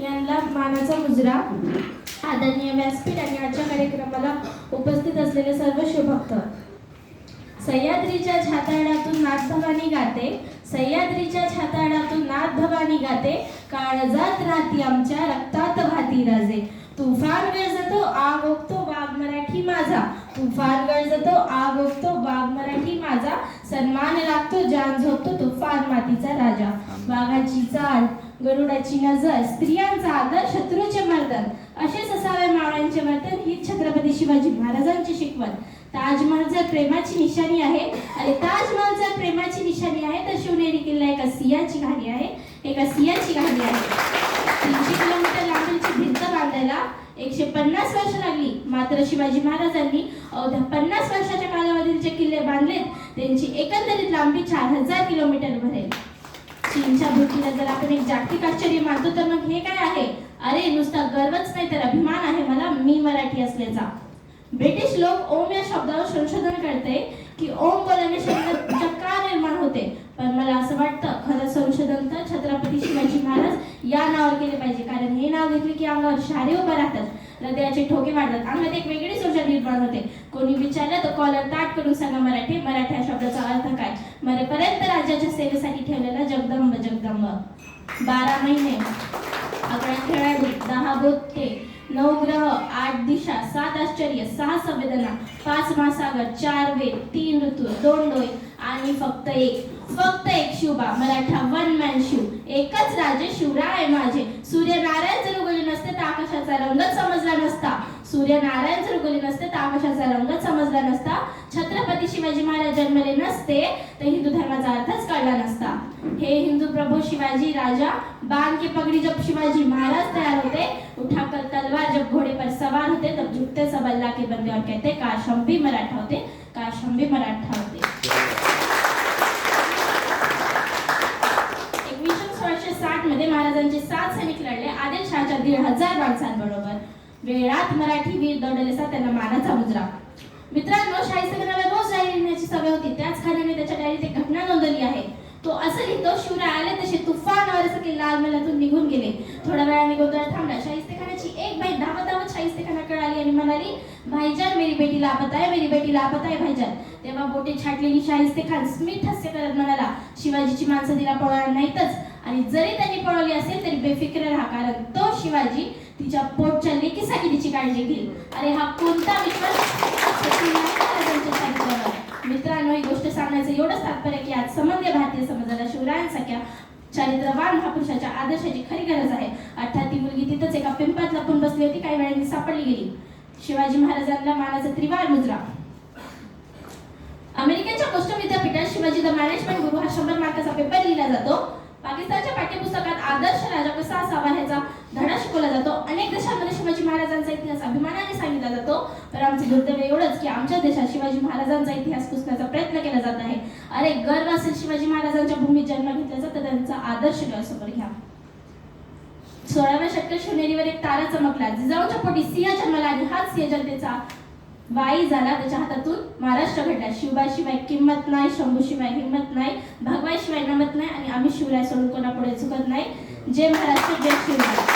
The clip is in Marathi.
यांना मानाचा मुजरा. आदरणीय व्यासपीठ आणि आजच्या कार्यक्रमाला उपस्थित असलेले सर्व शिवभक्त. सह्याद्रीच्या छाताडातून नाथभवानी गाते, सह्याद्रीच्या छाताडातून नाथभवानी गाते, काळजात राहती आमच्या रक्तात वाहती राजे. तुफान गरजतो आग ओकतो वाघ मराठी माझा, तुफान गरजतो आग ओकतो वाघ मराठी माझा, सन्मान लागतो जान झोपतो तुफान मातीचा राजा. वाघाची चाल, गरुडाची नजर, स्त्रियांचा आदर, शत्रूचे मर्दन, असेच असावे मावळ्यांचे वर्तन, ही छत्रपती शिवाजी महाराजांची शिकवण. ताजमहल जर प्रेमाची निशाणी आहे, आणि ताजमहल जर प्रेमाची निशाणी आहे, तर शिवनेरी किल्ला एका सिंहाची कहाणी आहे, एका सिंहाची कहाणी आहे. 300 किलोमीटर लांबीची भिंत बांधायला 150 वर्ष लागली, मात्र शिवाजी महाराजांनी अवघ्या 50 वर्षाच्या कालावधीचे किल्ले बांधलेत, त्यांची एकंदरीत लांबी 4000 किलोमीटर भरेल. चीनच्या भूतीला जर आपण एक जागतिक आश्चर्य मानतो, तर मग हे काय आहे? अरे नुसता गर्वच नाही तर अभिमान आहे मला मी मराठी असल्याचा. ब्रिटिश लोक ओम या शब्दावर संशोधन करते की ओम बोलल्याने शब्द का निर्माण होते, पण मला असं वाटतं खरं संशोधन तर छत्रपती शिवाजी महाराज या नावावर केले पाहिजे, कारण हे नाव घेतले की अंगावर शहारे उभं राहतात, हृदयाचे ठोके वाढतात, अंगात एक वेगळीच ऊर्जा निर्माण होते. कोणी विचारलं तर कॉलर ताट करून सांगा मराठी. मराठी या शब्दाचा अर्थ काय? मरेपर्यंत राज्याच्या सेवेसाठी ठेवलेला जगदंब. जगदंब. 12 महिने, 11 खेळाडू, 10 बोधके, 9 ग्रह, 8 दिशा, 7 आश्चर्य, 6 संवेदना, 5 महासागर, 4 वेद, 3 ऋतू, 2 डोळे आणि फक्त एक शिवबा. मराठा वन मॅन शिव, एकच राजे शिवराय माझे. सूर्यनारायण जर उगवले नसते तर आकाशाचा रंगच समजला नसता, सूर्यनारायण जर उगवले नसते तर आकाशाचा रंगच समजला नसता, छत्रपती शिवाजी महाराज जन्मले नसते तर हिंदू धर्माचा अर्थच कळला नसता. हे हिंदू प्रभू शिवाजी राजा, बांध के पगड़ी जब शिवाजी महाराज तैयार होते, उठाकर तलवार जब घोड़े पर सवार होते, तब झुकते सब अल्लाह के बंदे और कहते काश हम भी मराठा होते, काश हम भी मराठा होते. 1960 मध्ये महाराजांचे 7 सैनिक लढले आदिलशहाच्या 1500 माणसांबरोबर. वेळात मराठी वीर दौडले असता त्यांना मानाचा मुजरा. मित्रांनो, शाहिस्तेखानाला रोज डायरी लिहिण्याची सवय होती, त्याच खाण्याने त्याच्या डायरीत एक घटना नोंदवली आहे. तो असं लिहितो, शिवराय आले तसे तुफानावर सगळे लाल महालातून निघून गेले. थोड्या वेळाने गोंधळ थांबला. शाहिस्तेखानाची एक बाई धावत शाहिस्तेखानाकडे आली आणि म्हणाली, भाईजान मेरी बेटी लापता है, मेरी बेटी लापता है भाईजान. तेव्हा बोटे छाटलेली शाहिस्तेखान स्मित हास्य करत म्हणाला, शिवाजीची माणसं तिला पळवणार नाहीतच, आणि जरी त्यांनी पळवली असेल तरी बेफिक्र राहा, कारण तो शिवाजी तिच्या पोटच्या लेकीसाठी तिची काळजी घेईल. अरे हा कोणता विश्वास! मित्रांनो, ही गोष्ट सांगण्याचं एवढंच तात्पर्य की आज समग्र भारतीय समाजाला शिवरायांसारख्या चारित्रवान महापुरुषाच्या आदर्शाची खरी गरज आहे. अर्थात ती मुलगी तिथंच एका पिंपात लपून बसली होती, काही वेळाने सापडली गेली. शिवाजी महाराजांना मानाचा त्रिवार मुजरा. अमेरिकेच्या बोस्टन विद्यापीठात शिवाजी द मॅनेजमेंट गुरु हा 100 मार्काचा पेपर लिहिला जातो. पाकिस्तानच्या पाठ्यपुस्तकात आदर्श राजा कसा असावा ह्याचा धडा शिकवला जातो. अनेक देशांमध्ये शिवाजी महाराजांचा इतिहास अभिमानाने सांगितला जातो, पण आमचे दुर्दैव एवढंच की आमच्या देशात शिवाजी महाराजांचा इतिहास पुसण्याचा प्रयत्न केला जात आहे. अरे गर्व असेल शिवाजी महाराजांच्या भूमीत जन्म घेतल्याचा, तर त्यांचा आदर्श डोळ्यासमोर घ्या. 16व्या शतकात शिवनेरीवर एक तारा चमकला. जिजाऊच्या पोटी सिंह जन्मला आणि हाच सिंह जनतेचा वाई झाला. त्याच्या हातातून महाराष्ट्र घडला. शिवबाशिवाय किंमत नाही, शंभूशिवाय हिंमत नाही, भगवाईशिवाय नमत नाही, आणि आम्ही शिवराय सोडून कोणापुढे झुकत नाही. जय महाराष्ट्र, जय शिवराय.